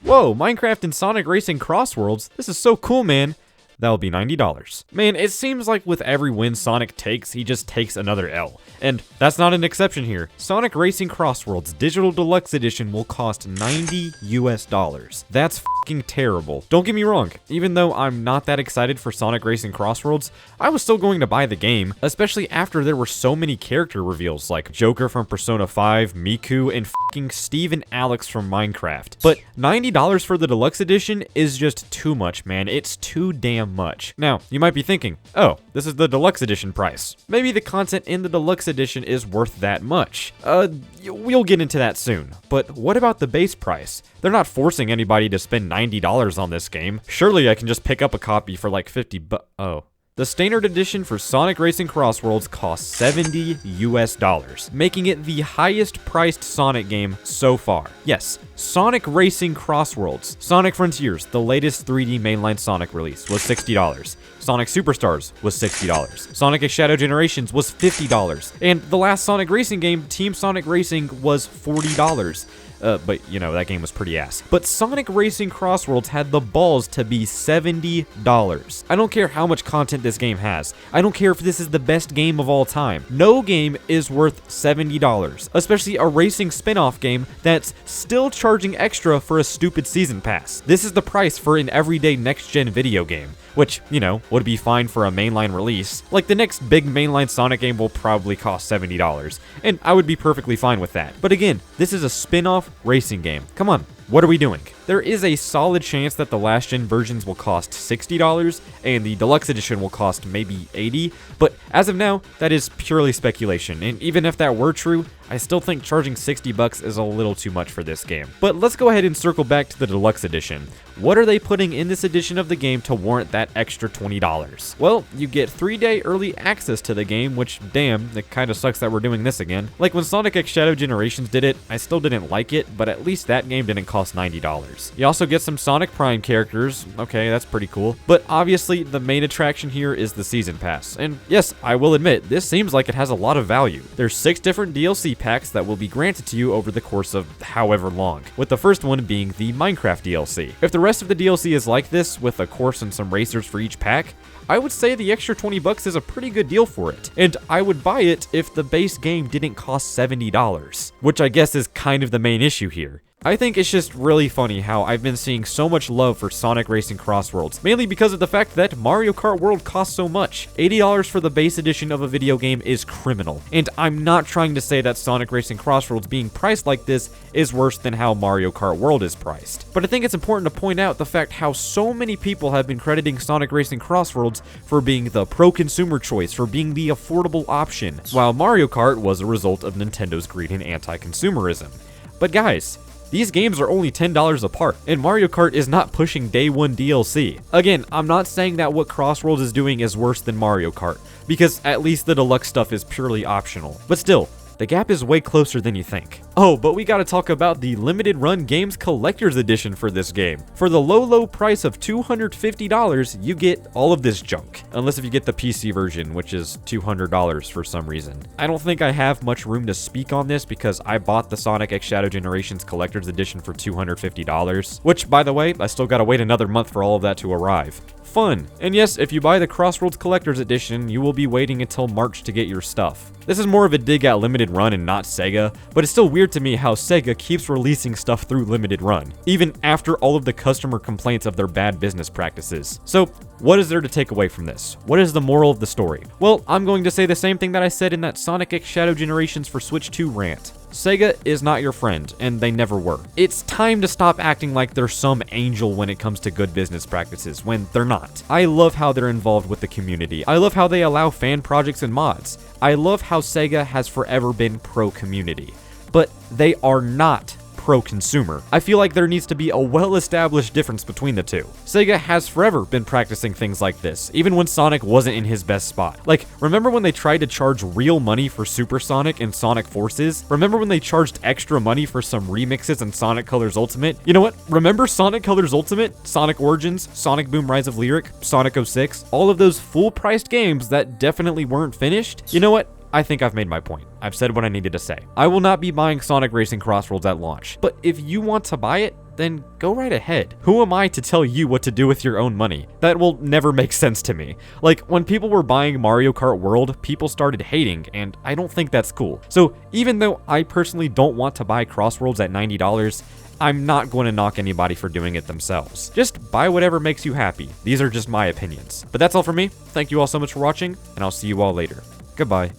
Whoa, Minecraft and Sonic Racing CrossWorlds? This is so cool, man. That'll be $90. Man, it seems like with every win Sonic takes, he just takes another L. And that's not an exception here. Sonic Racing CrossWorlds Digital Deluxe Edition will cost $90 US. That's fucking terrible. Don't get me wrong, even though I'm not that excited for Sonic Racing CrossWorlds, I was still going to buy the game, especially after there were so many character reveals like Joker from Persona 5, Miku, and fucking Steve and Alex from Minecraft. But $90 for the Deluxe Edition is just too much, man. It's too damn much. Now, you might be thinking, oh, this is the Deluxe Edition price. Maybe the content in the Deluxe Edition is worth that much. We'll get into that soon. But what about the base price? They're not forcing anybody to spend $90 on this game. Surely I can just pick up a copy for like 50 bucks. Oh. The Standard Edition for Sonic Racing CrossWorlds costs $70 US, making it the highest priced Sonic game so far. Yes, Sonic Racing CrossWorlds. Sonic Frontiers, the latest 3D mainline Sonic release, was $60. Sonic Superstars was $60. Sonic X Shadow Generations was $50. And the last Sonic Racing game, Team Sonic Racing, was $40. But, you know, that game was pretty ass. But Sonic Racing CrossWorlds had the balls to be $70. I don't care how much content this game has. I don't care if this is the best game of all time. No game is worth $70, especially a racing spin-off game that's still charging extra for a stupid season pass. This is the price for an everyday next-gen video game, which, you know, would be fine for a mainline release. Like, the next big mainline Sonic game will probably cost $70, and I would be perfectly fine with that. But again, this is a spin-off racing game. Come on, what are we doing? There is a solid chance that the last gen versions will cost $60 and the Deluxe Edition will cost maybe $80, but as of now, that is purely speculation, and even if that were true, I still think charging $60 is a little too much for this game. But let's go ahead and circle back to the Deluxe Edition. What are they putting in this edition of the game to warrant that extra $20? Well, you get 3-day early access to the game, which, damn, it kinda sucks that we're doing this again. Like when Sonic X Shadow Generations did it, I still didn't like it, but at least that game didn't cost $90. You also get some Sonic Prime characters. Okay, that's pretty cool. But obviously, the main attraction here is the Season Pass. And yes, I will admit, this seems like it has a lot of value. There's 6 different DLC packs that will be granted to you over the course of however long, with the first one being the Minecraft DLC. If the rest of the DLC is like this, with a course and some racers for each pack, I would say the extra $20 is a pretty good deal for it, and I would buy it if the base game didn't cost $70, which I guess is kind of the main issue here. I think it's just really funny how I've been seeing so much love for Sonic Racing CrossWorlds, mainly because of the fact that Mario Kart World costs so much. $80 for the base edition of a video game is criminal, and I'm not trying to say that Sonic Racing CrossWorlds being priced like this is worse than how Mario Kart World is priced. But I think it's important to point out the fact how so many people have been crediting Sonic Racing CrossWorlds for being the pro-consumer choice, for being the affordable option, while Mario Kart was a result of Nintendo's greed and anti-consumerism. But guys, these games are only $10 apart, and Mario Kart is not pushing day one DLC. Again, I'm not saying that what CrossWorlds is doing is worse than Mario Kart, because at least the deluxe stuff is purely optional. But still, the gap is way closer than you think. Oh, but we gotta talk about the Limited Run Games Collector's Edition for this game. For the low price of $250, you get all of this junk. Unless if you get the PC version, which is $200 for some reason. I don't think I have much room to speak on this because I bought the Sonic X Shadow Generations Collector's Edition for $250, which, by the way, I still gotta wait another month for all of that to arrive. Fun. And yes, if you buy the CrossWorlds Collector's Edition, you will be waiting until March to get your stuff. This is more of a dig at Limited Run and not SEGA, but it's still weird to me how SEGA keeps releasing stuff through Limited Run, even after all of the customer complaints of their bad business practices. So, what is there to take away from this? What is the moral of the story? Well, I'm going to say the same thing that I said in that Sonic X Shadow Generations for Switch 2 rant. SEGA is not your friend, and they never were. It's time to stop acting like they're some angel when it comes to good business practices, when they're not. I love how they're involved with the community. I love how they allow fan projects and mods. I love how SEGA has forever been pro-community. But they are not pro-consumer. I feel like there needs to be a well-established difference between the two. SEGA has forever been practicing things like this, even when Sonic wasn't in his best spot. Like, remember when they tried to charge real money for Super Sonic and Sonic Forces? Remember when they charged extra money for some remixes in Sonic Colors Ultimate? You know what? Remember Sonic Colors Ultimate, Sonic Origins, Sonic Boom Rise of Lyric, Sonic 06? All of those full-priced games that definitely weren't finished? You know what? I think I've made my point. I've said what I needed to say. I will not be buying Sonic Racing CrossWorlds at launch, but if you want to buy it, then go right ahead. Who am I to tell you what to do with your own money? That will never make sense to me. Like, when people were buying Mario Kart World, people started hating, and I don't think that's cool. So even though I personally don't want to buy CrossWorlds at $90, I'm not going to knock anybody for doing it themselves. Just buy whatever makes you happy. These are just my opinions. But that's all for me. Thank you all so much for watching, and I'll see you all later. Goodbye.